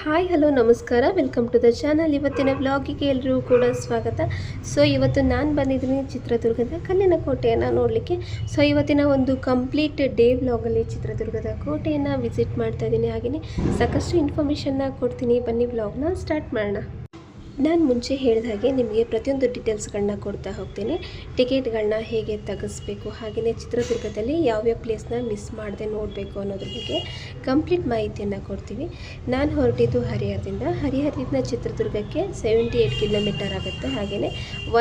Hi hello ನಮಸ್ಕಾರ, welcome to the channel. ಇವತ್ತಿನ ವ್ಲಾಗಿಗೆ ಎಲ್ಲರಿಗೂ ಕೂಡ ಸ್ವಾಗತ. ಸೊ ಇವತ್ತು ನಾನು ಬಂದಿದ್ದೀನಿ ಚಿತ್ರದುರ್ಗದ ಕಲ್ಲಿನ ಕೋಟೆಯನ್ನು ನೋಡಲಿಕ್ಕೆ. ಸೊ ಇವತ್ತಿನ ಒಂದು ಕಂಪ್ಲೀಟ್ ಡೇ ವ್ಲಾಗಲ್ಲಿ ಚಿತ್ರದುರ್ಗದ ಕೋಟೆಯನ್ನು ವಿಸಿಟ್ ಮಾಡ್ತಾ ಇದ್ದೀನಿ. ಹಾಗೆಯೇ ಸಾಕಷ್ಟು ಇನ್ಫಾರ್ಮೇಷನ್ನ ಕೊಡ್ತೀನಿ. ಬನ್ನಿ ವ್ಲಾಗ್ನ ಸ್ಟಾರ್ಟ್ ಮಾಡೋಣ. ನಾನು ಮುಂಚೆ ಹೇಳಿದ ಹಾಗೆ ನಿಮಗೆ ಪ್ರತಿಯೊಂದು ಡೀಟೇಲ್ಸ್ಗಳನ್ನ ಕೊಡ್ತಾ ಹೋಗ್ತೀನಿ. ಟಿಕೆಟ್ಗಳನ್ನ ಹೇಗೆ ತೆಗೆಸ್ಬೇಕು, ಹಾಗೆಯೇ ಚಿತ್ರದುರ್ಗದಲ್ಲಿ ಯಾವ್ಯಾವ ಪ್ಲೇಸ್ನ ಮಿಸ್ ಮಾಡದೆ ನೋಡಬೇಕು ಅನ್ನೋದ್ರ ಬಗ್ಗೆ ಕಂಪ್ಲೀಟ್ ಮಾಹಿತಿಯನ್ನು ಕೊಡ್ತೀವಿ. ನಾನು ಹೊರಟಿದ್ದು ಹರಿಹರದಿಂದ ಚಿತ್ರದುರ್ಗಕ್ಕೆ 78 ಕಿಲೋಮೀಟರ್ ಆಗುತ್ತೆ. ಹಾಗೆಯೇ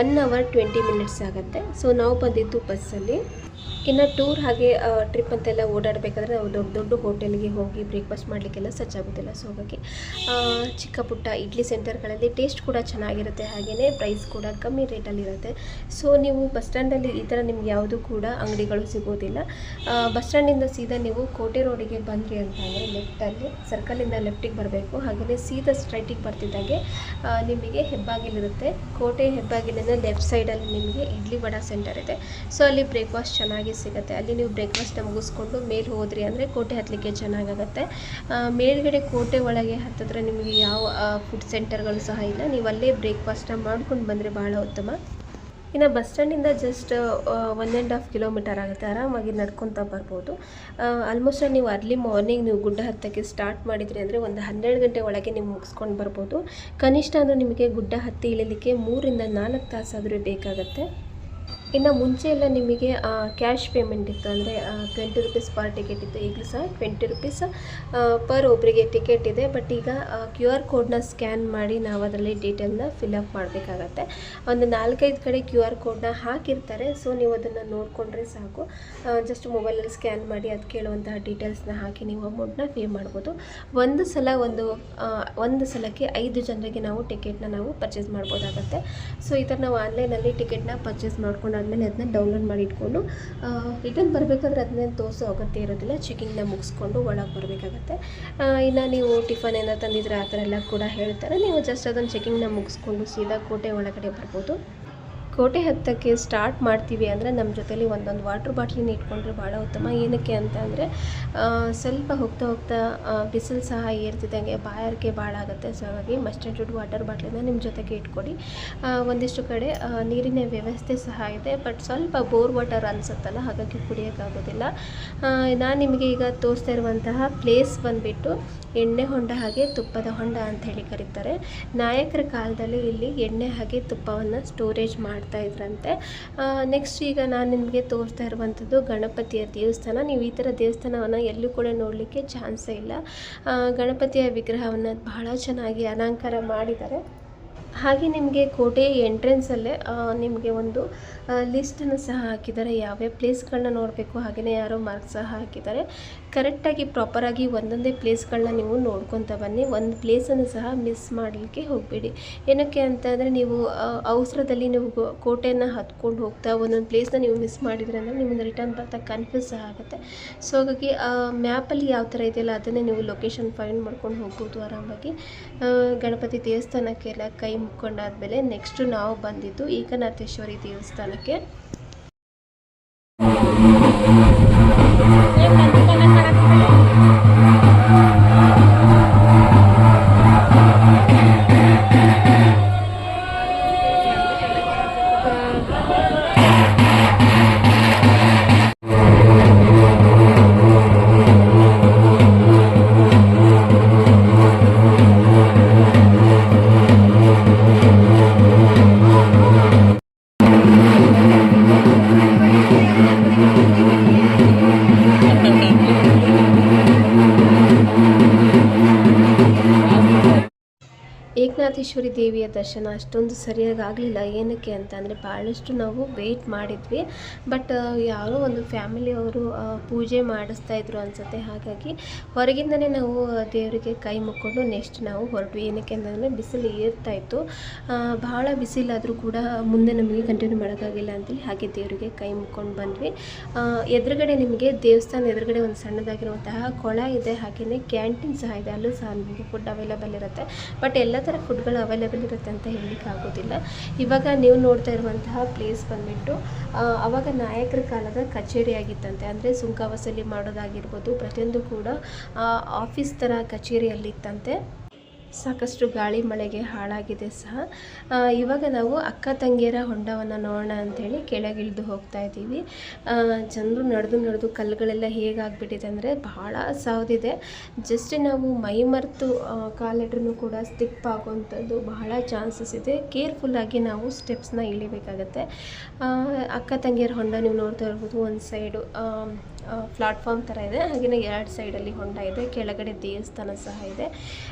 1 hour 20 minutes ಆಗುತ್ತೆ. ಸೊ ನಾವು ಬಂದಿದ್ದು ಬಸ್ಸಲ್ಲಿ. ಇನ್ನು ಟೂರ್ ಹಾಗೆ ಟ್ರಿಪ್ ಅಂತೆಲ್ಲ ಓಡಾಡಬೇಕಾದ್ರೆ ನಾವು ದೊಡ್ಡ ದೊಡ್ಡ ಹೋಟೆಲ್ಗೆ ಹೋಗಿ ಬ್ರೇಕ್ಫಾಸ್ಟ್ ಮಾಡಲಿಕ್ಕೆಲ್ಲ ಸಜ್ಜಾಗೋದಿಲ್ಲ. ಸೊ ಹಾಗಾಗಿ ಚಿಕ್ಕ ಪುಟ್ಟ ಇಡ್ಲಿ ಸೆಂಟರ್ಗಳಲ್ಲಿ ಟೇಸ್ಟ್ ಕೂಡ ಚೆನ್ನಾಗಿರುತ್ತೆ, ಹಾಗೆಯೇ ಪ್ರೈಸ್ ಕೂಡ ಕಮ್ಮಿ ರೇಟಲ್ಲಿರುತ್ತೆ. ಸೊ ನೀವು ಬಸ್ ಸ್ಟ್ಯಾಂಡಲ್ಲಿ ಈ ಥರ ನಿಮ್ಗೆ ಯಾವುದೂ ಕೂಡ ಅಂಗಡಿಗಳು ಸಿಗೋದಿಲ್ಲ. ಬಸ್ ಸ್ಟ್ಯಾಂಡಿಂದ ಸೀದಾ ನೀವು ಕೋಟೆ ರೋಡಿಗೆ ಬಂದ್ರಿ ಅಂತಂದರೆ ಲೆಫ್ಟಲ್ಲಿ ಸರ್ಕಲಿಂದ ಲೆಫ್ಟಿಗೆ ಬರಬೇಕು. ಹಾಗೆಯೇ ಸೀದಾ ಸ್ಟ್ರೈಟಿಗೆ ಬರ್ತಿದ್ದಾಗೆ ನಿಮಗೆ ಹೆಬ್ಬಾಗಿಲಿರುತ್ತೆ. ಕೋಟೆ ಹೆಬ್ಬಾಗಿಲಿನ ಲೆಫ್ಟ್ ಸೈಡಲ್ಲಿ ನಿಮಗೆ ಇಡ್ಲಿ ವಡಾ ಸೆಂಟರ್ ಇದೆ. ಸೊ ಅಲ್ಲಿ ಬ್ರೇಕ್ಫಾಸ್ಟ್ ಚೆನ್ನಾಗಿ ಸಿಗುತ್ತೆ. ಅಲ್ಲಿ ನೀವು ಬ್ರೇಕ್ಫಾಸ್ಟ್ನ ಮುಗಿಸ್ಕೊಂಡು ಮೇಲೆ ಹೋದ್ರಿ ಅಂದರೆ ಕೋಟೆ ಹತ್ತಲಿಕ್ಕೆ ಚೆನ್ನಾಗಾಗುತ್ತೆ. ಮೇಲ್ಗಡೆ ಕೋಟೆ ಒಳಗೆ ಹತ್ತಿದ್ರೆ ನಿಮಗೆ ಯಾವ ಫುಡ್ ಸೆಂಟರ್ಗಳು ಸಹ ಇಲ್ಲ. ನೀವು ಅಲ್ಲೇ ಬ್ರೇಕ್ಫಾಸ್ಟ್ನ ಮಾಡ್ಕೊಂಡು ಬಂದರೆ ಭಾಳ ಉತ್ತಮ. ಇನ್ನು ಬಸ್ ಸ್ಟ್ಯಾಂಡಿಂದ ಜಸ್ಟ್ 1.5 ಕಿಲೋಮೀಟರ್ ಆಗುತ್ತೆ. ಆರಾಮಾಗಿ ನಡ್ಕೊತ ಬರ್ಬೋದು. ಆಲ್ಮೋಸ್ಟ್ ನೀವು ಅರ್ಲಿ ಮಾರ್ನಿಂಗ್ ನೀವು ಗುಡ್ಡ ಹತ್ತಕ್ಕೆ ಸ್ಟಾರ್ಟ್ ಮಾಡಿದ್ರಿ ಅಂದರೆ ಒಂದು 12 ಗಂಟೆ ಒಳಗೆ ನೀವು ಮುಗಿಸ್ಕೊಂಡು ಬರ್ಬೋದು. ಕನಿಷ್ಠ ಅಂದರೆ ನಿಮಗೆ ಗುಡ್ಡ ಹತ್ತಿ ಇಳಿಲಿಕ್ಕೆ 3 ರಿಂದ 4 ತಾಸಾದರೂ ಬೇಕಾಗುತ್ತೆ. ಇನ್ನು ಮುಂಚೆ ಎಲ್ಲ ನಿಮಗೆ ಕ್ಯಾಶ್ ಪೇಮೆಂಟ್ ಇತ್ತು, ಅಂದರೆ 20 ರೂಪೀಸ್ ಪರ್ ಟಿಕೆಟ್ ಇತ್ತು. ಈಗಲೂ ಸಹ 20 ರೂಪೀಸ್ ಪರ್ ಒಬ್ಬರಿಗೆ ಟಿಕೆಟ್ ಇದೆ. ಬಟ್ ಈಗ QR ಕೋಡ್ನ ಸ್ಕ್ಯಾನ್ ಮಾಡಿ ನಾವು ಅದರಲ್ಲಿ ಡೀಟೇಲ್ನ ಫಿಲಪ್ ಮಾಡಬೇಕಾಗತ್ತೆ. ಒಂದು 4-5 ಕಡೆ QR ಕೋಡ್ನ ಹಾಕಿರ್ತಾರೆ. ಸೊ ನೀವು ಅದನ್ನು ನೋಡಿಕೊಂಡ್ರೆ ಸಾಕು. ಜಸ್ಟ್ ಮೊಬೈಲಲ್ಲಿ ಸ್ಕ್ಯಾನ್ ಮಾಡಿ ಅದು ಕೇಳುವಂತಹ ಡೀಟೇಲ್ಸ್ನ ಹಾಕಿ ನೀವು ಅಮೌಂಟ್ನ ಪೇ ಮಾಡ್ಬೋದು. ಒಂದು ಸಲಕ್ಕೆ 5 ಜನರಿಗೆ ನಾವು ಟಿಕೆಟ್ನ ನಾವು ಪರ್ಚೇಸ್ ಮಾಡ್ಬೋದಾಗತ್ತೆ. ಸೊ ಈ ಥರ ನಾವು ಆನ್ಲೈನಲ್ಲಿ ಟಿಕೆಟ್ನ ಪರ್ಚೇಸ್ ಮಾಡ್ಕೊಂಡು ಆದಮೇಲೆ ಅದನ್ನ ಡೌನ್ಲೋಡ್ ಮಾಡಿ ಇಟ್ಕೊಂಡು ರಿಟರ್ನ್ ಬರಬೇಕಾದ್ರೆ ಅದನ್ನೇನು ತೋರಿಸೋ ಅಗತ್ಯ ಇರೋದಿಲ್ಲ. ಚೆಕಿಂಗ್ನ ಮುಗಿಸ್ಕೊಂಡು ಒಳಗೆ ಬರಬೇಕಾಗತ್ತೆ. ಇನ್ನು ನೀವು ಟಿಫನ್ ಏನೋ ತಂದಿದ್ರೆ ಆ ಥರ ಎಲ್ಲ ಕೂಡ ಹೇಳ್ತಾರೆ. ನೀವು ಜಸ್ಟ್ ಅದನ್ನು ಚೆಕಿಂಗ್ನ ಮುಗಿಸ್ಕೊಂಡು ಸೀದಾ ಕೋಟೆ ಒಳಗಡೆ ಬರ್ಬೋದು. ಕೋಟೆ ಹತ್ತಕ್ಕೆ ಸ್ಟಾರ್ಟ್ ಮಾಡ್ತೀವಿ ಅಂದರೆ ನಮ್ಮ ಜೊತೆಲಿ ಒಂದೊಂದು ವಾಟ್ರ್ ಬಾಟ್ಲಿನ ಇಟ್ಕೊಂಡ್ರೆ ಭಾಳ ಉತ್ತಮ. ಏನಕ್ಕೆ ಅಂತ ಅಂದರೆ ಸ್ವಲ್ಪ ಹೋಗ್ತಾ ಬಿಸಿಲು ಸಹ ಏರ್ತಿದ್ದಂಗೆ ಬಾಯಾರಿಕೆ ಭಾಳ ಆಗುತ್ತೆ. ಸೊ ಹಾಗಾಗಿ ಮಸ್ಟರ್ಡ್ ವಾಟರ್ ಬಾಟ್ಲಿನ ನಿಮ್ಮ ಜೊತೆಗೆ ಇಟ್ಕೊಡಿ. ಒಂದಿಷ್ಟು ಕಡೆ ನೀರಿನ ವ್ಯವಸ್ಥೆ ಸಹ ಇದೆ, ಬಟ್ ಸ್ವಲ್ಪ ಬೋರ್ ವಾಟರ್ ಅನಿಸುತ್ತಲ್ಲ, ಹಾಗಾಗಿ ಕುಡಿಯೋಕ್ಕಾಗೋದಿಲ್ಲ. ನಾನು ನಿಮಗೆ ಈಗ ತೋರಿಸ್ತಾ ಇರುವಂತಹ ಪ್ಲೇಸ್ ಬಂದುಬಿಟ್ಟು ಎಣ್ಣೆ ಹೊಂಡ ಹಾಗೆ ತುಪ್ಪದ ಹೊಂಡ ಅಂತ ಹೇಳಿ ಕರೀತಾರೆ. ನಾಯಕರ ಕಾಲದಲ್ಲಿ ಇಲ್ಲಿ ಎಣ್ಣೆ ಹಾಗೆ ತುಪ್ಪವನ್ನು ಸ್ಟೋರೇಜ್ ಮಾಡ್ತಾ ಇದ್ರಂತೆ. ನೆಕ್ಸ್ಟ್ ಈಗ ನಾನು ನಿಮಗೆ ತೋರಿಸ್ತಾ ಇರುವಂಥದ್ದು ಗಣಪತಿಯ ದೇವಸ್ಥಾನ. ನೀವು ಈ ಥರ ದೇವಸ್ಥಾನವನ್ನು ಎಲ್ಲೂ ಕೂಡ ನೋಡಲಿಕ್ಕೆ ಚಾನ್ಸೇ ಇಲ್ಲ. ಗಣಪತಿಯ ವಿಗ್ರಹವನ್ನು ಬಹಳ ಚೆನ್ನಾಗಿ ಅಲಂಕಾರ ಮಾಡಿದ್ದಾರೆ. ಹಾಗೆ ನಿಮಗೆ ಕೋಟೆ ಎಂಟ್ರೆನ್ಸಲ್ಲೇ ನಿಮಗೆ ಒಂದು ಲಿಸ್ಟನ್ನು ಸಹ ಹಾಕಿದ್ದಾರೆ, ಯಾವ್ಯಾವ ಪ್ಲೇಸ್ಗಳನ್ನ ನೋಡಬೇಕು. ಹಾಗೆಯೇ ಯಾರೋ ಮಾರ್ಕ್ ಸಹ ಹಾಕಿದ್ದಾರೆ. ಕರೆಕ್ಟಾಗಿ ಪ್ರಾಪರಾಗಿ ಒಂದೊಂದೇ ಪ್ಲೇಸ್ಗಳನ್ನ ನೀವು ನೋಡ್ಕೊತ ಬನ್ನಿ. ಒಂದು ಪ್ಲೇಸನ್ನು ಸಹ ಮಿಸ್ ಮಾಡಲಿಕ್ಕೆ ಹೋಗಬೇಡಿ. ಏನಕ್ಕೆ ಅಂತಂದರೆ ನೀವು ಅವಸರದಲ್ಲಿ ನೀವು ಕೋಟೆಯನ್ನು ಹತ್ಕೊಂಡು ಹೋಗ್ತಾ ಒಂದೊಂದು ಪ್ಲೇಸ್ನ ನೀವು ಮಿಸ್ ಮಾಡಿದ್ರೆ ಅಂದರೆ ನಿಮ್ಮನ್ನು ರಿಟರ್ನ್ ಬರ್ತಾ ಕನ್ಫ್ಯೂಸ್ ಸಹ ಆಗುತ್ತೆ. ಸೊ ಹಾಗಾಗಿ ಮ್ಯಾಪಲ್ಲಿ ಯಾವ ಥರ ಇದೆಯಲ್ಲ ಅದನ್ನೇ ನೀವು ಲೊಕೇಶನ್ ಫೈಂಡ್ ಮಾಡ್ಕೊಂಡು ಹೋಗ್ಬೋದು ಆರಾಮಾಗಿ. ಗಣಪತಿ ದೇವಸ್ಥಾನಕ್ಕೆಲ್ಲ ಕೈ ಮುಕ್ಕೊಂಡಾದ್ಮೇಲೆ ನೆಕ್ಸ್ಟು ನಾವು ಬಂದಿದ್ದು ಏಕನಾಥೇಶ್ವರಿ ದೇವಸ್ಥಾನಕ್ಕೆ. ಏಕನಾಥೇಶ್ವರಿ ದೇವಿಯ ದರ್ಶನ ಅಷ್ಟೊಂದು ಸರಿಯಾಗಿ ಆಗಲಿಲ್ಲ. ಏನಕ್ಕೆ ಅಂತ ಅಂದರೆ ಭಾಳಷ್ಟು ನಾವು ವೆಯ್ಟ್ ಮಾಡಿದ್ವಿ, ಬಟ್ ಯಾರೋ ಒಂದು ಫ್ಯಾಮಿಲಿಯವರು ಪೂಜೆ ಮಾಡಿಸ್ತಾ ಇದ್ರು ಅನಿಸುತ್ತೆ. ಹಾಗಾಗಿ ಹೊರಗಿಂದನೇ ನಾವು ದೇವರಿಗೆ ಕೈ ಮುಕ್ಕೊಂಡು ನೆಕ್ಸ್ಟ್ ನಾವು ಹೊರಟ್ವಿ. ಏನಕ್ಕೆ ಅಂತಂದರೆ ಬಿಸಿಲು ಏರ್ತಾಯಿತ್ತು. ಭಾಳ ಬಿಸಿಲಾದರೂ ಕೂಡ ಮುಂದೆ ನಮಗೆ ಕಂಟಿನ್ಯೂ ಮಾಡೋಕ್ಕಾಗಿಲ್ಲ ಅಂತೇಳಿ ಹಾಗೆ ದೇವರಿಗೆ ಕೈ ಮುಕ್ಕೊಂಡು ಬಂದ್ವಿ. ಎದುರುಗಡೆ ನಿಮಗೆ ದೇವಸ್ಥಾನ ಎದುರುಗಡೆ ಒಂದು ಸಣ್ಣದಾಗಿರುವಂತಹ ಕೊಳ ಇದೆ, ಹಾಗೆಯೇ ಕ್ಯಾಂಟೀನ್ ಸಹ ಇದೆ. ಅಲ್ಲೂ ಸಹ ನಿಮಗೆ ಫುಡ್ ಅವೈಲೇಬಲ್ ಇರುತ್ತೆ. ಬಟ್ ಎಲ್ಲ ಥರ ಫುಡ್ಗಳು ಅವೈಲೇಬಲ್ ಇರುತ್ತೆ ಅಂತ ಹೇಳಲಿಕ್ಕೆ ಆಗೋದಿಲ್ಲ. ಇವಾಗ ನೀವು ನೋಡ್ತಾ ಇರುವಂತಹ ಪ್ಲೇಸ್ ಬಂದುಬಿಟ್ಟು ಆವಾಗ ನಾಯಕರ ಕಾಲದ ಕಚೇರಿ ಆಗಿತ್ತಂತೆ. ಅಂದರೆ ಸುಂಕ ವಸೂಲಿ ಮಾಡೋದಾಗಿರ್ಬೋದು, ಪ್ರತಿಯೊಂದು ಕೂಡ ಆಫೀಸ್ ಥರ ಕಚೇರಿಯಲ್ಲಿತ್ತಂತೆ. ಸಾಕಷ್ಟು ಗಾಳಿ ಮಳೆಗೆ ಹಾಳಾಗಿದೆ ಸಹ. ಇವಾಗ ನಾವು ಅಕ್ಕ ತಂಗಿಯರ ಹೊಂಡವನ್ನು ನೋಡೋಣ ಅಂಥೇಳಿ ಕೆಳಗಿಳಿದು ಹೋಗ್ತಾ ಇದ್ದೀವಿ. ಜನರು ನಡೆದು ಕಲ್ಲುಗಳೆಲ್ಲ ಹೇಗಾಗ್ಬಿಟ್ಟಿದೆ ಅಂದರೆ ಬಹಳ ಸೌದಿದೆ. ಜಸ್ಟ್ ನಾವು ಮೈ ಮರೆತು ಕಾಲಿಟ್ರೂ ಕೂಡ ಸ್ಲಿಪ್ ಆಗುವಂಥದ್ದು ಬಹಳ ಚಾನ್ಸಸ್ ಇದೆ. ಕೇರ್ಫುಲ್ಲಾಗಿ ನಾವು ಸ್ಟೆಪ್ಸ್ನ ಇಳಿಬೇಕಾಗತ್ತೆ. ಅಕ್ಕ ತಂಗಿಯರ ಹೊಂಡ ನೀವು ನೋಡ್ತಾ ಇರ್ಬೋದು. ಒಂದು ಸೈಡು ಪ್ಲಾಟ್ಫಾರ್ಮ್ ಥರ ಇದೆ, ಹಾಗೆಯೇ 2 ಸೈಡಲ್ಲಿ ಹೊಂಡ ಇದೆ, ಕೆಳಗಡೆ ದೇವಸ್ಥಾನ ಸಹ ಇದೆ.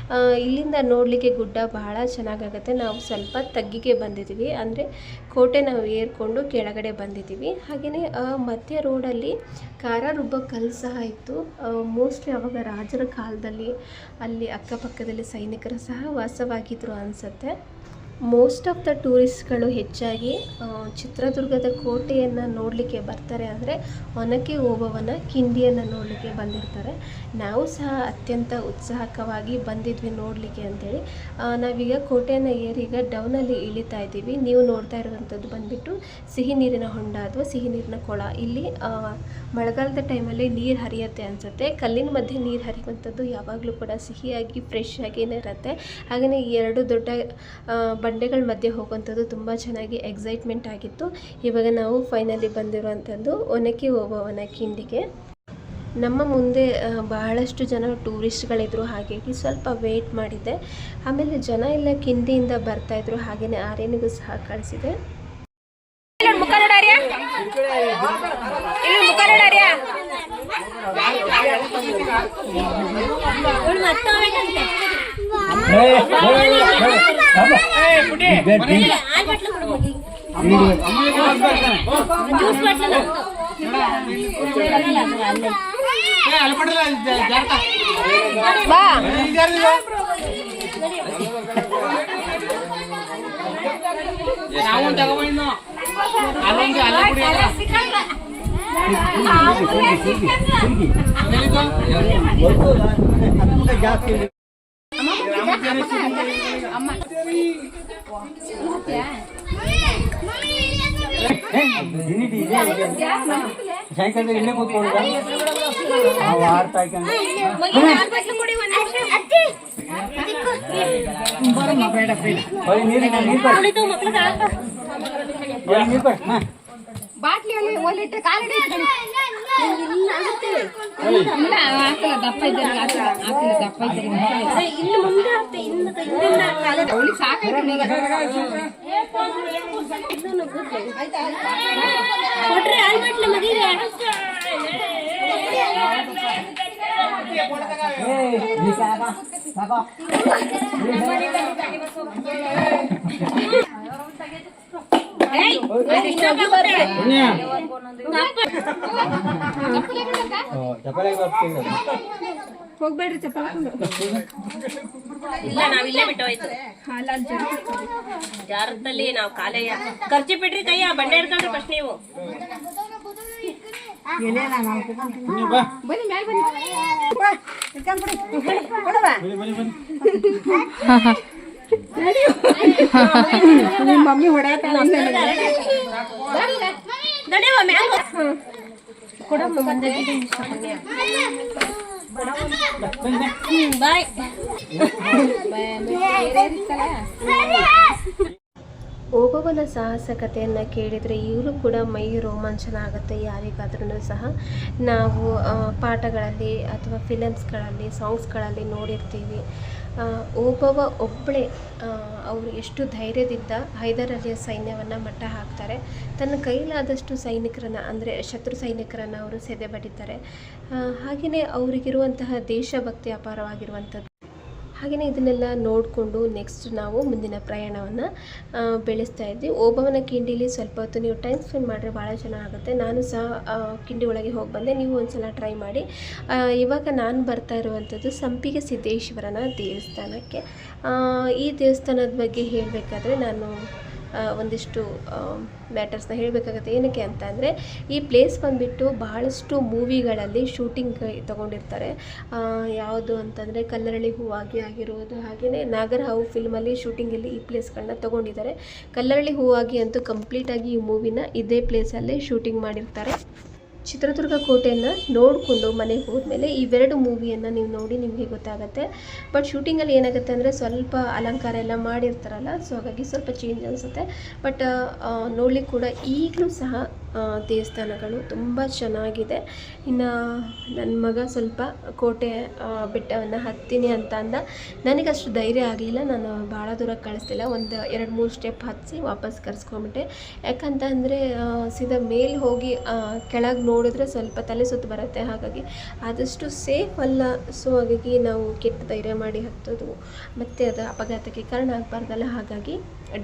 ಇಲ್ಲಿಂದ ನೋಡಲಿಕ್ಕೆ ಗುಡ್ಡ ಬಹಳ ಚೆನ್ನಾಗಾಗುತ್ತೆ. ನಾವು ಸ್ವಲ್ಪ ತಗ್ಗಿಗೆ ಬಂದಿದ್ದೀವಿ, ಅಂದರೆ ಕೋಟೆ ನಾವು ಏರ್ಕೊಂಡು ಕೆಳಗಡೆ ಬಂದಿದ್ದೀವಿ. ಹಾಗೆಯೇ ಮಧ್ಯ ರೋಡಲ್ಲಿ ಖಾರ ರುಬ್ಬೋ ಕಲ್ಲು ಸಹ ಇತ್ತು. ಮೋಸ್ಟ್ಲಿ ಆವಾಗ ರಾಜರ ಕಾಲದಲ್ಲಿ ಅಲ್ಲಿ ಅಕ್ಕಪಕ್ಕದಲ್ಲಿ ಸೈನಿಕರು ಸಹ ವಾಸವಾಗಿದ್ದರು ಅನಿಸುತ್ತೆ. ಮೋಸ್ಟ್ ಆಫ್ ದ ಟೂರಿಸ್ಟ್ಗಳು ಹೆಚ್ಚಾಗಿ ಚಿತ್ರದುರ್ಗದ ಕೋಟೆಯನ್ನು ನೋಡಲಿಕ್ಕೆ ಬರ್ತಾರೆ. ಅಂದರೆ ಒನಕೆ ಓಬವ್ವನ ಕಿಂಡಿಯನ್ನು ನೋಡಲಿಕ್ಕೆ ಬಂದಿರ್ತಾರೆ. ನಾವು ಸಹ ಅತ್ಯಂತ ಉತ್ಸಾಹಕವಾಗಿ ಬಂದಿದ್ವಿ ನೋಡಲಿಕ್ಕೆ ಅಂಥೇಳಿ. ನಾವೀಗ ಕೋಟೆಯನ್ನು ಏರಿ ಈಗ ಡೌನಲ್ಲಿ ಇಳಿತಾ ಇದ್ದೀವಿ. ನೀವು ನೋಡ್ತಾ ಇರುವಂಥದ್ದು ಬಂದುಬಿಟ್ಟು ಸಿಹಿ ನೀರಿನ ಹೊಂಡ ಅಥವಾ ಸಿಹಿ ನೀರಿನ ಕೊಳ. ಇಲ್ಲಿ ಮಳೆಗಾಲದ ಟೈಮಲ್ಲಿ ನೀರು ಹರಿಯುತ್ತೆ ಅನಿಸುತ್ತೆ. ಕಲ್ಲಿನ ಮಧ್ಯೆ ನೀರು ಹರಿಯುವಂಥದ್ದು ಯಾವಾಗಲೂ ಕೂಡ ಸಿಹಿಯಾಗಿ ಫ್ರೆಶ್ ಆಗಿಯೇ ಇರುತ್ತೆ. ಹಾಗೆಯೇ ಈ 2 ದೊಡ್ಡ ಬಂಡೆಗಳ ಮಧ್ಯೆ ಹೋಗುವಂಥದ್ದು ತುಂಬ ಚೆನ್ನಾಗಿ ಎಕ್ಸೈಟ್ಮೆಂಟ್ ಆಗಿತ್ತು. ಇವಾಗ ನಾವು ಫೈನಲಿ ಬಂದಿರುವಂಥದ್ದು ಒನಕೆ ಓಬವ್ವನ ಕಿಂಡಿಗೆ. ನಮ್ಮ ಮುಂದೆ ಬಹಳಷ್ಟು ಜನ ಟೂರಿಸ್ಟ್ಗಳಿದ್ರು, ಹಾಗಾಗಿ ಸ್ವಲ್ಪ ವೇಟ್ ಮಾಡಿದ್ದೆ. ಆಮೇಲೆ ಜನ ಎಲ್ಲ ಕಿಂಡಿಯಿಂದ ಬರ್ತಾಯಿದ್ರು. ಹಾಗೆಯೇ ಆರ್ಯನಿಗೂ ಸಹ ಕಳಿಸಿದೆ. ಸಾಯಂಕಾಲ ಇಲ್ಲೇ ಕೂತ್ಕೊಂಡು ಬಾಟ್ಲಿಯಲ್ಲಿ ಒಲಿಟ್ಟು ಕಾಲಿಡಿ ದಪ್ಪ ಹೋಗ್ಬೇಡ್ರಿ ಚಪ್ಪಾಳೆ ಇಲ್ಲ ನಾವಿಲ್ಲೇ ಬಿಟ್ಟು ಹೋಯ್ತು ಜಾರದಲ್ಲಿ ನಾವು ಕಾಲೇ ಖರ್ಚು ಬಿಡ್ರಿ ಕೈಯ ಬಂಡೆ ಹಿಡ್ಕೊಂಡ್ರಿ ಫಸ್ಟ್ ನೀವು ಬನ್ನಿ ಮ್ಯಾಲ ಬನ್ನಿ ಮಮ್ಮಿ ಹೊಡೆಯತ್ತ ಬಾಯ್ ಓಬವ್ವನ ಸಾಹಸಕತೆಯನ್ನು ಕೇಳಿದರೆ ಈಗಲೂ ಕೂಡ ಮೈ ರೋಮಾಂಚನ ಆಗುತ್ತೆ ಯಾರಿಗಾದ್ರೂ ಸಹ. ನಾವು ಪಾಠಗಳಲ್ಲಿ ಅಥವಾ ಫಿಲಮ್ಸ್ಗಳಲ್ಲಿ ಸಾಂಗ್ಸ್ಗಳಲ್ಲಿ ನೋಡಿರ್ತೀವಿ. ಓಬವ್ವ ಒಬ್ಬಳೇ ಅವರು ಎಷ್ಟು ಧೈರ್ಯದಿಂದ ಹೈದರಾಲಿಯ ಸೈನ್ಯವನ್ನು ಮಟ್ಟ ಹಾಕ್ತಾರೆ. ತನ್ನ ಕೈಲಾದಷ್ಟು ಸೈನಿಕರನ್ನು, ಅಂದರೆ ಶತ್ರು ಸೈನಿಕರನ್ನು ಅವರು ಸೆದೆ ಬಡಿತಾರೆ. ಹಾಗೆಯೇ ಅವರಿಗಿರುವಂತಹ ದೇಶಭಕ್ತಿ ಅಪಾರವಾಗಿರುವಂಥದ್ದು. ಹಾಗೆಯೇ ಇದನ್ನೆಲ್ಲ ನೋಡಿಕೊಂಡು ನೆಕ್ಸ್ಟ್ ನಾವು ಮುಂದಿನ ಪ್ರಯಾಣವನ್ನು ಬೆಳೆಸ್ತಾ ಇದ್ವಿ. ಓಬವ್ವನ ಕಿಂಡಿಲಿ ಸ್ವಲ್ಪ ಹೊತ್ತು ನೀವು ಟೈಮ್ ಸ್ಪೆಂಡ್ ಮಾಡಿದ್ರೆ ಭಾಳ ಚೆನ್ನಾಗುತ್ತೆ. ನಾನು ಸಹ ಕಿಂಡಿ ಒಳಗೆ ಹೋಗಿ ಬಂದೆ, ನೀವು ಒಂದು ಸಲ ಟ್ರೈ ಮಾಡಿ. ಇವಾಗ ನಾನು ಬರ್ತಾ ಇರುವಂಥದ್ದು ಸಂಪಿಗೆ ಸಿದ್ದೇಶ್ವರನ ದೇವಸ್ಥಾನಕ್ಕೆ. ಈ ದೇವಸ್ಥಾನದ ಬಗ್ಗೆ ಹೇಳಬೇಕಾದ್ರೆ ನಾನು ಒಂದಿಷ್ಟು ಮ್ಯಾಟರ್ಸ್ನ ಹೇಳಬೇಕಾಗತ್ತೆ. ಏನಕ್ಕೆ ಅಂತ ಅಂದರೆ ಈ ಪ್ಲೇಸ್ ಬಂದುಬಿಟ್ಟು ಬಹಳಷ್ಟು ಮೂವಿಗಳಲ್ಲಿ ಶೂಟಿಂಗ್ ತೊಗೊಂಡಿರ್ತಾರೆ. ಯಾವುದು ಅಂತಂದರೆ ಕಲ್ಲರಳಿ ಹೂವಾಗಿ ಆಗಿರೋದು, ಹಾಗೆಯೇ ನಾಗರಹಾವು ಫಿಲ್ಮಲ್ಲಿ ಶೂಟಿಂಗಲ್ಲಿ ಈ ಪ್ಲೇಸ್ಗಳನ್ನ ತೊಗೊಂಡಿದ್ದಾರೆ. ಕಲ್ಲರಳಿ ಹೂವಾಗಿ ಅಂತೂ ಕಂಪ್ಲೀಟಾಗಿ ಈ ಮೂವಿನ ಇದೇ ಪ್ಲೇಸಲ್ಲೇ ಶೂಟಿಂಗ್ ಮಾಡಿರ್ತಾರೆ. ಚಿತ್ರದುರ್ಗ ಕೋಟೆಯನ್ನು ನೋಡಿಕೊಂಡು ಮನೆಗೆ ಹೋದ್ಮೇಲೆ ಇವೆರಡು ಮೂವಿಯನ್ನು ನೀವು ನೋಡಿ ನಿಮಗೆ ಗೊತ್ತಾಗುತ್ತೆ. ಬಟ್ ಶೂಟಿಂಗಲ್ಲಿ ಏನಾಗುತ್ತೆ ಅಂದರೆ ಸ್ವಲ್ಪ ಅಲಂಕಾರ ಎಲ್ಲ ಮಾಡಿರ್ತಾರಲ್ಲ, ಸೊ ಹಾಗಾಗಿ ಸ್ವಲ್ಪ ಚೇಂಜ್ ಅನಿಸುತ್ತೆ. ಬಟ್ ನೋಡ್ಲಿಕ್ಕೆ ಕೂಡ ಈಗಲೂ ಸಹ ದೇವಸ್ಥಾನಗಳು ತುಂಬ ಚೆನ್ನಾಗಿದೆ. ಇನ್ನು ನನ್ನ ಮಗ ಸ್ವಲ್ಪ ಕೋಟೆ ಬೆಟ್ಟವನ್ನು ಹತ್ತೀನಿ ಅಂತ ಅಂದ. ನನಗಷ್ಟು ಧೈರ್ಯ ಆಗಲಿಲ್ಲ, ನಾನು ಭಾಳ ದೂರ ಕಳಿಸ್ತಿಲ್ಲ, ಒಂದು 2-3 ಸ್ಟೆಪ್ ಹತ್ತಿಸಿ ವಾಪಸ್ ಕರ್ಸ್ಕೊಂಬಿಟ್ಟೆ. ಯಾಕಂತಂದರೆ ಸೀದಾ ಮೇಲೆ ಹೋಗಿ ಕೆಳಗೆ ನೋಡಿದ್ರೆ ಸ್ವಲ್ಪ ತಲೆ ಸುತ್ತು ಬರುತ್ತೆ, ಹಾಗಾಗಿ ಆದಷ್ಟು ಸೇಫ್ ಅಲ್ಲ. ಸೊ ಹಾಗಾಗಿ ನಾವು ಕೆಟ್ಟ ಧೈರ್ಯ ಮಾಡಿ ಹತ್ತೋದು ಮತ್ತು ಅದು ಅಪಘಾತಕ್ಕೆ ಕಾರಣ ಆಗಬಾರ್ದಲ್ಲ, ಹಾಗಾಗಿ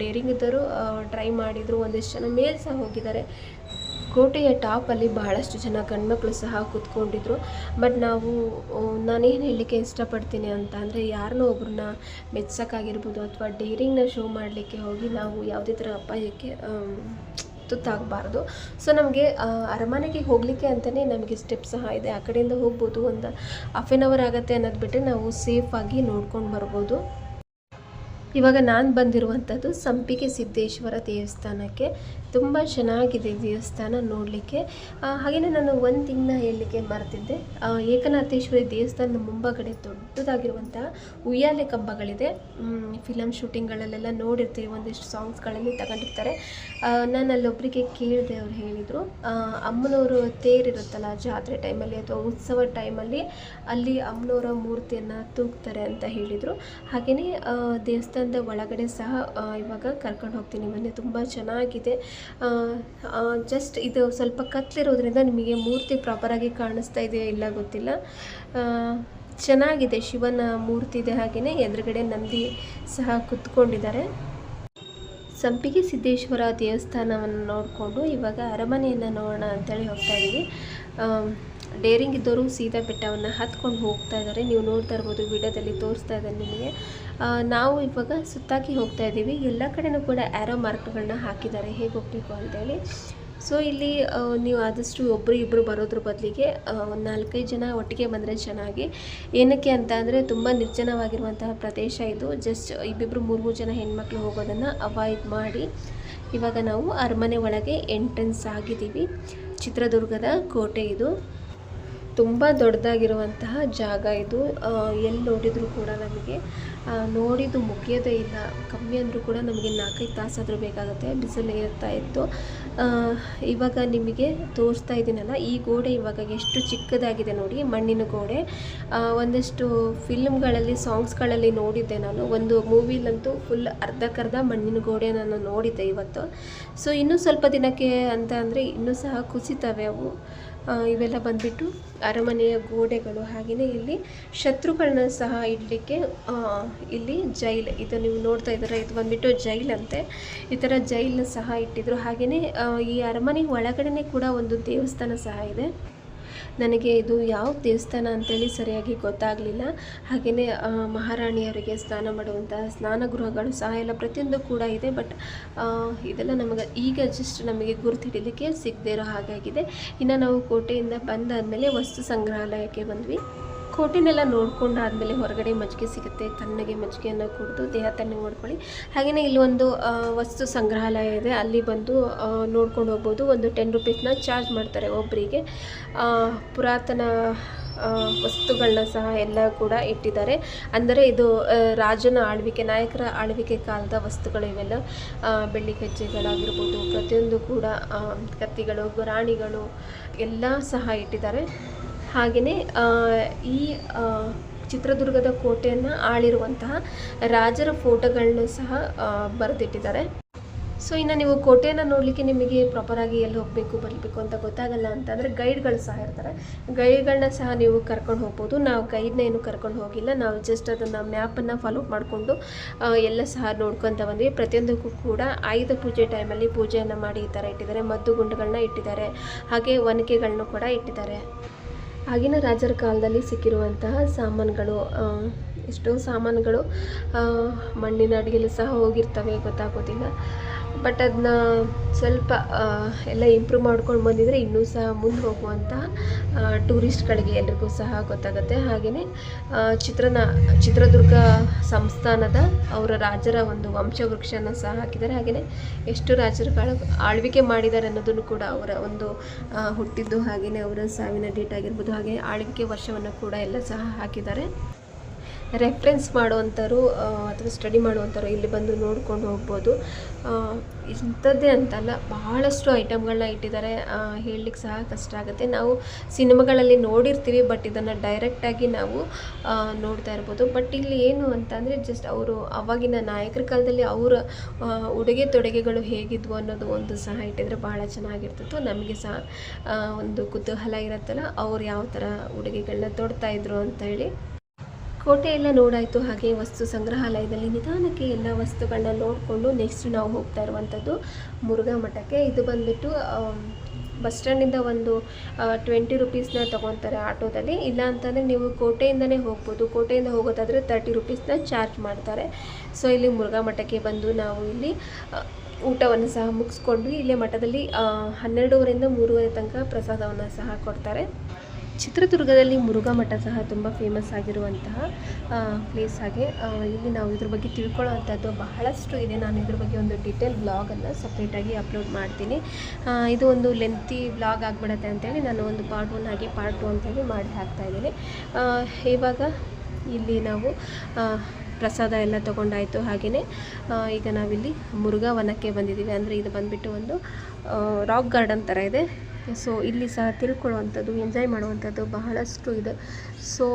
ಡೇರಿಂಗ್ ಇದ್ದರು ಟ್ರೈ ಮಾಡಿದರು. ಒಂದಿಷ್ಟು ಜನ ಮೇಲೆ ಸಹ ಹೋಗಿದ್ದಾರೆ. ಕೋಟೆಯ ಟಾಪಲ್ಲಿ ಬಹಳಷ್ಟು ಜನ ಗಂಡ್ಮಕ್ಳು ಸಹ ಕೂತ್ಕೊಂಡಿದ್ರು. ಬಟ್ ನಾನೇನು ಹೇಳಲಿಕ್ಕೆ ಇಷ್ಟಪಡ್ತೀನಿ ಅಂತ ಅಂದರೆ, ಯಾರನ್ನೋ ಒಬ್ರನ್ನ ಮೆಚ್ಚೋಕ್ಕಾಗಿರ್ಬೋದು ಅಥವಾ ಡೇರಿಂಗ್ನ ಶೋ ಮಾಡಲಿಕ್ಕೆ ಹೋಗಿ ನಾವು ಯಾವುದೇ ಥರ ಅಪಾಯಕ್ಕೆ ತುತ್ತಾಗಬಾರ್ದು. ಸೊ ನಮಗೆ ಅರಮನೆಗೆ ಹೋಗಲಿಕ್ಕೆ ಅಂತಲೇ ನಮಗೆ ಸ್ಟೆಪ್ ಸಹ ಇದೆ, ಆ ಕಡೆಯಿಂದ ಹೋಗ್ಬೋದು. ಒಂದು ಹಾಫ್ ಆನ್ ಅವರ್ ಆಗುತ್ತೆ ಅನ್ನೋದು ಬಿಟ್ಟರೆ ನಾವು ಸೇಫಾಗಿ ನೋಡ್ಕೊಂಡು ಬರ್ಬೋದು. ಇವಾಗ ನಾನು ಬಂದಿರುವಂಥದ್ದು ಸಂಪಿಗೆ ಸಿದ್ದೇಶ್ವರ ದೇವಸ್ಥಾನಕ್ಕೆ. ತುಂಬ ಚೆನ್ನಾಗಿದೆ ದೇವಸ್ಥಾನ ನೋಡಲಿಕ್ಕೆ. ಹಾಗೆಯೇ ನಾನು ಒಂದು ತಿಂಗಳನ್ನ ಹೇಳಲಿಕ್ಕೆ ಮರೆತಿದ್ದೆ. ಏಕನಾಥೇಶ್ವರಿ ದೇವಸ್ಥಾನದ ಮುಂಭಾಗಡೆ ದೊಡ್ಡದಾಗಿರುವಂತಹ ಉಯ್ಯಾಲೆ ಕಂಬಗಳಿದೆ. ಫಿಲಮ್ ಶೂಟಿಂಗ್ಗಳಲ್ಲೆಲ್ಲ ನೋಡಿರ್ತೀವಿ, ಒಂದಿಷ್ಟು ಸಾಂಗ್ಸ್ಗಳಲ್ಲಿ ತಗೊಂಡಿರ್ತಾರೆ. ನಾನು ಅಲ್ಲೊಬ್ಬರಿಗೆ ಕೇಳಿದೆ, ಅವ್ರು ಹೇಳಿದರು ಅಮ್ಮನವರು ತೇರಿರುತ್ತಲ್ಲ ಜಾತ್ರೆ ಟೈಮಲ್ಲಿ ಅಥವಾ ಉತ್ಸವ ಟೈಮಲ್ಲಿ ಅಲ್ಲಿ ಅಮ್ಮನವರ ಮೂರ್ತಿಯನ್ನು ತೂಗ್ತಾರೆ ಅಂತ ಹೇಳಿದರು. ಹಾಗೆಯೇ ದೇವಸ್ಥಾನದ ಒಳಗಡೆ ಸಹ ಇವಾಗ ಕರ್ಕೊಂಡು ಹೋಗ್ತೀನಿ ಬನ್ನಿ, ತುಂಬ ಚೆನ್ನಾಗಿದೆ. ಜಸ್ಟ್ ಇದು ಸ್ವಲ್ಪ ಕತ್ತಲಿರೋದ್ರಿಂದ ನಿಮಗೆ ಮೂರ್ತಿ ಪ್ರಾಪರಾಗಿ ಕಾಣಿಸ್ತಾ ಇದೆಯಾ ಇಲ್ಲ ಗೊತ್ತಿಲ್ಲ. ಚೆನ್ನಾಗಿದೆ, ಶಿವನ ಮೂರ್ತಿ ಇದೆ. ಹಾಗೆಯೇ ಎದುರುಗಡೆ ನಂದಿ ಸಹ ಕುತ್ಕೊಂಡಿದ್ದಾರೆ. ಸಂಪಿಗೆ ಸಿದ್ದೇಶ್ವರ ದೇವಸ್ಥಾನವನ್ನು ನೋಡಿಕೊಂಡು ಇವಾಗ ಅರಮನೆಯನ್ನು ನೋಡೋಣ ಅಂತೇಳಿ ಹೋಗ್ತಾ ಇದ್ದೀವಿ. ಡೇರಿಂಗ್ ಇದ್ದವರು ಸೀದಾ ಬೆಟ್ಟವನ್ನು ಹತ್ಕೊಂಡು ಹೋಗ್ತಾ ಇದ್ದಾರೆ. ನೀವು ನೋಡ್ತಾ ಇರ್ಬೋದು, ವಿಡಿಯೋದಲ್ಲಿ ತೋರಿಸ್ತಾ ಇದ್ದಾರೆ ನಿಮಗೆ. ನಾವು ಇವಾಗ ಸುತ್ತಾಕಿ ಹೋಗ್ತಾ ಇದ್ದೀವಿ. ಎಲ್ಲ ಕಡೆಯೂ ಕೂಡ ಆ್ಯರೋ ಮಾರ್ಕ್ಗಳನ್ನ ಹಾಕಿದ್ದಾರೆ ಹೇಗೆ ಹೋಗಬೇಕು ಅಂತೇಳಿ. ಸೊ ಇಲ್ಲಿ ನೀವು ಆದಷ್ಟು ಇಬ್ಬರು ಬರೋದ್ರ ಬದಲಿಗೆ ಒಂದು 4-5 ಜನ ಒಟ್ಟಿಗೆ ಬಂದರೆ ಚೆನ್ನಾಗಿ. ಏನಕ್ಕೆ ಅಂತ ಅಂದರೆ ತುಂಬ ನಿರ್ಜನವಾಗಿರುವಂತಹ ಪ್ರದೇಶ ಇದು. ಜಸ್ಟ್ 2-3 ಜನ ಹೆಣ್ಮಕ್ಳು ಹೋಗೋದನ್ನು ಅವಾಯ್ಡ್ ಮಾಡಿ. ಇವಾಗ ನಾವು ಅರಮನೆ ಒಳಗೆ ಎಂಟ್ರೆನ್ಸ್ ಆಗಿದ್ದೀವಿ. ಚಿತ್ರದುರ್ಗದ ಕೋಟೆ ಇದು. ತುಂಬ ದೊಡ್ಡದಾಗಿರುವಂತಹ ಜಾಗ ಇದು. ಎಲ್ಲಿ ನೋಡಿದರೂ ಕೂಡ ನಮಗೆ ನೋಡಿದ್ದು ಮುಗಿಯೋದೇ ಇಲ್ಲ. ಕಮ್ಮಿ ಅಂದರೂ ಕೂಡ ನಮಗೆ 4-5 ತಾಸಾದರೂ ಬೇಕಾಗುತ್ತೆ, ಬಿಸಿಲು ಇರ್ತಾ ಇತ್ತು. ಇವಾಗ ನಿಮಗೆ ತೋರಿಸ್ತಾ ಇದ್ದೀನಲ್ಲ, ಈ ಗೋಡೆ ಇವಾಗ ಎಷ್ಟು ಚಿಕ್ಕದಾಗಿದೆ ನೋಡಿ, ಮಣ್ಣಿನ ಗೋಡೆ. ಒಂದಷ್ಟು ಫಿಲ್ಮ್ಗಳಲ್ಲಿ ಸಾಂಗ್ಸ್ಗಳಲ್ಲಿ ನೋಡಿದ್ದೆ ನಾನು. ಒಂದು ಮೂವಿಲಂತೂ ಫುಲ್ ಅರ್ಧಕ್ಕರ್ಧ ಮಣ್ಣಿನ ಗೋಡೆ ನಾನು ನೋಡಿದ್ದೆ ಇವತ್ತು. ಸೊ ಇನ್ನೂ ಸ್ವಲ್ಪ ದಿನಕ್ಕೆ ಅಂತ ಅಂದರೆ ಇನ್ನೂ ಸಹ ಕುಸಿತವೆ ಅವು. ಇವೆಲ್ಲ ಬಂದುಬಿಟ್ಟು ಅರಮನೆಯ ಗೋಡೆಗಳು. ಹಾಗೆಯೇ ಇಲ್ಲಿ ಶತ್ರುಗಳನ್ನ ಸಹ ಇಡಲಿಕ್ಕೆ ಇಲ್ಲಿ ಜೈಲ್, ಇದು ನೀವು ನೋಡ್ತಾ ಇದ್ದೀರಾ, ಇದು ಬಂದುಬಿಟ್ಟು ಜೈಲ್ ಅಂತೆ. ಈ ಥರ ಜೈಲನ್ನ ಸಹ ಇಟ್ಟಿದ್ರು. ಹಾಗೆಯೇ ಈ ಅರಮನೆ ಒಳಗಡೆ ಕೂಡ ಒಂದು ದೇವಸ್ಥಾನ ಸಹ ಇದೆ. ನನಗೆ ಇದು ಯಾವ ದೇವಸ್ಥಾನ ಅಂತೇಳಿ ಸರಿಯಾಗಿ ಗೊತ್ತಾಗಲಿಲ್ಲ. ಹಾಗೆಯೇ ಮಹಾರಾಣಿಯವರಿಗೆ ಸ್ನಾನ ಮಾಡುವಂತಹ ಸ್ನಾನಗೃಹಗಳು ಸಹ ಎಲ್ಲ ಪ್ರತಿಯೊಂದು ಕೂಡ ಇದೆ. ಬಟ್ ಇದೆಲ್ಲ ನಮಗೆ ಈಗ ಜಸ್ಟ್ ನಮಗೆ ಗುರುತಿಡಲಿಕ್ಕೆ ಸಿಗದೇ ಇರೋ ಹಾಗಾಗಿದೆ. ಇನ್ನು ನಾವು ಕೋಟೆಯಿಂದ ಬಂದಾದಮೇಲೆ ವಸ್ತು ಸಂಗ್ರಹಾಲಯಕ್ಕೆ ಬಂದ್ವಿ. ಕೋಟೆನೆಲ್ಲ ನೋಡ್ಕೊಂಡಾದ್ಮೇಲೆ ಹೊರಗಡೆ ಮಜ್ಜಿಗೆ ಸಿಗುತ್ತೆ, ತಣ್ಣಗೆ ಮಜ್ಜಿಗೆಯನ್ನು ಕುಡಿದು ದೇಹ ತಣ್ಣಗೆ ಮಾಡ್ಕೊಳ್ಳಿ. ಹಾಗೆಯೇ ಇಲ್ಲೊಂದು ವಸ್ತು ಸಂಗ್ರಹಾಲಯ ಇದೆ, ಅಲ್ಲಿ ಬಂದು ನೋಡ್ಕೊಂಡು ಹೋಗ್ಬೋದು. ಒಂದು 10 ರೂಪೀಸ್ನ ಚಾರ್ಜ್ ಮಾಡ್ತಾರೆ ಒಬ್ಬರಿಗೆ. ಪುರಾತನ ವಸ್ತುಗಳನ್ನ ಸಹ ಎಲ್ಲ ಕೂಡ ಇಟ್ಟಿದ್ದಾರೆ. ಅಂದರೆ ಇದು ರಾಜನ ಆಳ್ವಿಕೆ, ನಾಯಕರ ಆಳ್ವಿಕೆ ಕಾಲದ ವಸ್ತುಗಳು ಇವೆಲ್ಲ. ಬೆಳ್ಳಿ ಗೆಜ್ಜೆಗಳಾಗಿರ್ಬೋದು, ಪ್ರತಿಯೊಂದು ಕೂಡ ಕತ್ತಿಗಳು, ಗುರಾಣಿಗಳು ಎಲ್ಲ ಸಹ ಇಟ್ಟಿದ್ದಾರೆ. ಹಾಗೆಯೇ ಈ ಚಿತ್ರದುರ್ಗದ ಕೋಟೆಯನ್ನು ಆಳಿರುವಂತಹ ರಾಜರ ಫೋಟೋಗಳನ್ನೂ ಸಹ ಬರೆದಿಟ್ಟಿದ್ದಾರೆ. ಸೊ ಇನ್ನು ನೀವು ಕೋಟೆಯನ್ನು ನೋಡಲಿಕ್ಕೆ ನಿಮಗೆ ಪ್ರಾಪರಾಗಿ ಎಲ್ಲಿ ಹೋಗಬೇಕು ಬರಬೇಕು ಅಂತ ಗೊತ್ತಾಗಲ್ಲ ಅಂತಂದರೆ ಗೈಡ್ಗಳು ಸಹ ಇರ್ತಾರೆ. ಗೈಡ್ಗಳನ್ನ ಸಹ ನೀವು ಕರ್ಕೊಂಡು ಹೋಗ್ಬೋದು. ನಾವು ಗೈಡ್ನ ಏನು ಕರ್ಕೊಂಡು ಹೋಗಿಲ್ಲ, ನಾವು ಜಸ್ಟ್ ಅದನ್ನು ಮ್ಯಾಪನ್ನು ಫಾಲೋ ಮಾಡಿಕೊಂಡು ಎಲ್ಲ ಸಹ ನೋಡ್ಕೊತ ಬಂದ್ವಿ. ಪ್ರತಿಯೊಂದಕ್ಕೂ ಕೂಡ ಆಯುಧ ಪೂಜೆ ಟೈಮಲ್ಲಿ ಪೂಜೆಯನ್ನು ಮಾಡಿ ಈ ಥರ ಇಟ್ಟಿದ್ದಾರೆ. ಮದ್ದು ಗುಂಡುಗಳನ್ನ ಇಟ್ಟಿದ್ದಾರೆ, ಹಾಗೆ ಒನಕೆಗಳನ್ನೂ ಕೂಡ ಇಟ್ಟಿದ್ದಾರೆ. ಆಗಿನ ರಾಜರ ಕಾಲದಲ್ಲಿ ಸಿಕ್ಕಿರುವಂತಹ ಸಾಮಾನುಗಳು, ಎಷ್ಟೋ ಸಾಮಾನುಗಳು ಮಣ್ಣಿನ ಅಡಿಗೆಲು ಸಹ ಹೋಗಿರ್ತವೆ, ಗೊತ್ತಾಗೋದಿಲ್ಲ. ಬಟ್ ಅದನ್ನ ಸ್ವಲ್ಪ ಎಲ್ಲ ಇಂಪ್ರೂವ್ ಮಾಡ್ಕೊಂಡು ಬಂದಿದ್ರೆ ಇನ್ನೂ ಸಹ ಮುಂದೆ ಹೋಗುವಂತಹ ಟೂರಿಸ್ಟ್ಗಳಿಗೆ ಎಲ್ರಿಗೂ ಸಹ ಗೊತ್ತಾಗುತ್ತೆ. ಹಾಗೆಯೇ ಚಿತ್ರದುರ್ಗ ಸಂಸ್ಥಾನದ ಅವರ ರಾಜರ ಒಂದು ವಂಶವೃಕ್ಷನ ಸಹ ಹಾಕಿದ್ದಾರೆ. ಹಾಗೆಯೇ ಎಷ್ಟು ರಾಜರುಗಳ ಆಳ್ವಿಕೆ ಮಾಡಿದ್ದಾರೆ ಅನ್ನೋದನ್ನು ಕೂಡ ಅವರ ಒಂದು ಹುಟ್ಟಿದ್ದು ಹಾಗೆಯೇ ಅವರ ಸಾವಿನ ಡೇಟ್ ಆಗಿರ್ಬೋದು, ಹಾಗೆ ಆಳ್ವಿಕೆ ವರ್ಷವನ್ನು ಕೂಡ ಎಲ್ಲ ಸಹ ಹಾಕಿದ್ದಾರೆ. ರೆಫರೆನ್ಸ್ ಮಾಡುವಂಥವ್ರು ಅಥವಾ ಸ್ಟಡಿ ಮಾಡುವಂಥವ್ರು ಇಲ್ಲಿ ಬಂದು ನೋಡ್ಕೊಂಡು ಹೋಗ್ಬೋದು. ಇಂಥದ್ದೇ ಅಂತಲ್ಲ, ಬಹಳಷ್ಟು ಐಟಮ್ಗಳನ್ನ ಇಟ್ಟಿದ್ದಾರೆ, ಹೇಳಲಿಕ್ಕೆ ಸಹ ಕಷ್ಟ ಆಗುತ್ತೆ. ನಾವು ಸಿನಿಮಾಗಳಲ್ಲಿ ನೋಡಿರ್ತೀವಿ, ಬಟ್ ಇದನ್ನು ಡೈರೆಕ್ಟಾಗಿ ನಾವು ನೋಡ್ತಾ ಇರ್ಬೋದು. ಬಟ್ ಇಲ್ಲಿ ಏನು ಅಂತಂದರೆ ಜಸ್ಟ್ ಅವರು ಅವಾಗಿನ ನಾಯಕರ ಕಾಲದಲ್ಲಿ ಅವರ ಉಡುಗೆ ತೊಡುಗೆಗಳು ಹೇಗಿದ್ವು ಅನ್ನೋದು ಒಂದು ಸಹ ಇಟ್ಟಿದ್ರೆ ಭಾಳ ಚೆನ್ನಾಗಿರ್ತಿತ್ತು. ನಮಗೆ ಸಹ ಒಂದು ಕುತೂಹಲ ಇರುತ್ತಲ್ಲ, ಅವ್ರು ಯಾವ ಥರ ಉಡುಗೆಗಳನ್ನ ತೊಡ್ತಾ ಇದ್ರು ಅಂತ ಹೇಳಿ. ಕೋಟೆ ಎಲ್ಲ ನೋಡಾಯಿತು. ಹಾಗೆ ವಸ್ತು ಸಂಗ್ರಹಾಲಯದಲ್ಲಿ ನಿಧಾನಕ್ಕೆ ಎಲ್ಲ ವಸ್ತುಗಳನ್ನ ನೋಡಿಕೊಂಡು ನೆಕ್ಸ್ಟ್ ನಾವು ಹೋಗ್ತಾ ಇರುವಂಥದ್ದು ಮುರುಘಾ ಮಠಕ್ಕೆ. ಇದು ಬಂದುಬಿಟ್ಟು ಬಸ್ ಸ್ಟ್ಯಾಂಡಿಂದ ಒಂದು 20 ರೂಪೀಸ್ನ ತೊಗೊತಾರೆ ಆಟೋದಲ್ಲಿ. ಇಲ್ಲ ಅಂತಂದರೆ ನೀವು ಕೋಟೆಯಿಂದನೇ ಹೋಗ್ಬೋದು. ಕೋಟೆಯಿಂದ ಹೋಗೋದಾದರೆ 30 ರೂಪೀಸ್ನ ಚಾರ್ಜ್ ಮಾಡ್ತಾರೆ. ಸೊ ಇಲ್ಲಿ ಮುರುಘಾ ಮಠಕ್ಕೆ ಬಂದು ನಾವು ಇಲ್ಲಿ ಊಟವನ್ನು ಸಹ ಮುಗಿಸ್ಕೊಂಡು ಇಲ್ಲೇ ಮಠದಲ್ಲಿ 12:30ರಿಂದ 3:30 ತನಕ ಪ್ರಸಾದವನ್ನು ಸಹ ಕೊಡ್ತಾರೆ. ಚಿತ್ರದುರ್ಗದಲ್ಲಿ ಮುರುಘಾ ಮಠ ಸಹ ತುಂಬ ಫೇಮಸ್ ಆಗಿರುವಂತಹ ಪ್ಲೇಸ್. ಹಾಗೆ ಇಲ್ಲಿ ನಾವು ಇದ್ರ ಬಗ್ಗೆ ತಿಳ್ಕೊಳ್ಳೋವಂಥದ್ದು ಬಹಳಷ್ಟು ಇದೆ. ನಾನು ಇದ್ರ ಬಗ್ಗೆ ಒಂದು ಡೀಟೇಲ್ ಬ್ಲಾಗನ್ನು ಸಪ್ರೇಟಾಗಿ ಅಪ್ಲೋಡ್ ಮಾಡ್ತೀನಿ. ಇದು ಒಂದು ಲೆಂತಿ ಬ್ಲಾಗ್ ಆಗಿಬಿಡುತ್ತೆ ಅಂತೇಳಿ ನಾನು ಒಂದು ಪಾರ್ಟ್ 1 ಹಾಗೆ ಪಾರ್ಟ್ 2 ಅಂತೇಳಿ ಮಾಡಿ ಹಾಕ್ತಾಯಿದ್ದೀನಿ. ಇವಾಗ ಇಲ್ಲಿ ನಾವು ಪ್ರಸಾದ ಎಲ್ಲ ತೊಗೊಂಡಾಯಿತು. ಹಾಗೆಯೇ ಈಗ ನಾವಿಲ್ಲಿ ಮುರುಘಾ ವನಕ್ಕೆ ಬಂದಿದ್ದೀವಿ. ಅಂದರೆ ಇದು ಬಂದುಬಿಟ್ಟು ಒಂದು ರಾಕ್ ಗಾರ್ಡನ್ ಥರ ಇದೆ. ಸೊ ಇಲ್ಲಿ ಸಹ ತಿಳ್ಕೊಳ್ಳುವಂಥದ್ದು, ಎಂಜಾಯ್ ಮಾಡುವಂಥದ್ದು ಬಹಳಷ್ಟು ಇದೆ. ಸೊ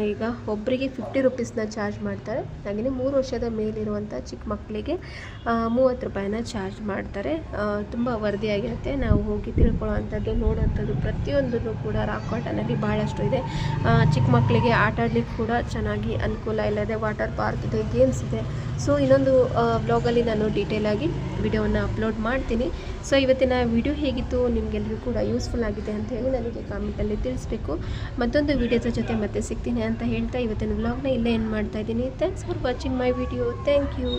ಈಗ ಒಬ್ಬರಿಗೆ 50 ರೂಪೀಸ್ನ ಚಾರ್ಜ್ ಮಾಡ್ತಾರೆ. ಹಾಗೆಯೇ 3 ವರ್ಷದ ಮೇಲಿರುವಂಥ ಚಿಕ್ಕ ಮಕ್ಕಳಿಗೆ 30 ರೂಪಾಯಿನ ಚಾರ್ಜ್ ಮಾಡ್ತಾರೆ. ತುಂಬ ವರದಿಯಾಗಿರುತ್ತೆ. ನಾವು ಹೋಗಿ ತಿಳ್ಕೊಳ್ಳೋವಂಥದ್ದು, ನೋಡೋವಂಥದ್ದು ಪ್ರತಿಯೊಂದನ್ನು ಕೂಡ ರಾಕ್ ಗಾರ್ಡನಲ್ಲಿ ಭಾಳಷ್ಟು ಇದೆ. ಚಿಕ್ಕ ಮಕ್ಕಳಿಗೆ ಆಟ ಆಡಲಿಕ್ಕೆ ಕೂಡ ಚೆನ್ನಾಗಿ ಅನುಕೂಲ ಇಲ್ಲದೆ ವಾಟರ್ ಪಾರ್ಕ್ ಇದೆ, ಗೇಮ್ಸ್ ಇದೆ. ಸೊ ಇನ್ನೊಂದು ವ್ಲಾಗಲ್ಲಿ ನಾನು ಡೀಟೇಲಾಗಿ ವಿಡಿಯೋವನ್ನು ಅಪ್ಲೋಡ್ ಮಾಡ್ತೀನಿ. ಸೊ ಇವತ್ತಿನ ವಿಡಿಯೋ ಹೇಗಿತ್ತು, ನಿಮಗೆಲ್ಲರಿಗೂ ಕೂಡ ಯೂಸ್ಫುಲ್ ಆಗಿದೆ ಅಂತ ಹೇಳಿ ನನಗೆ ಕಾಮೆಂಟಲ್ಲಿ ತಿಳಿಸ್ಬೇಕು. ಮತ್ತೊಂದು ವಿಡಿಯೋದ ಜೊತೆ ಮತ್ತೆ ಸಿಗ್ತೀನಿ ಅಂತ ಹೇಳ್ತಾ ಇವತ್ತಿನ ವ್ಲಾಗ್ನ ಇಲ್ಲೇ ಎಂಡ್ ಮಾಡ್ತಾ ಇದ್ದೀನಿ. Thanks for watching my video. Thank you.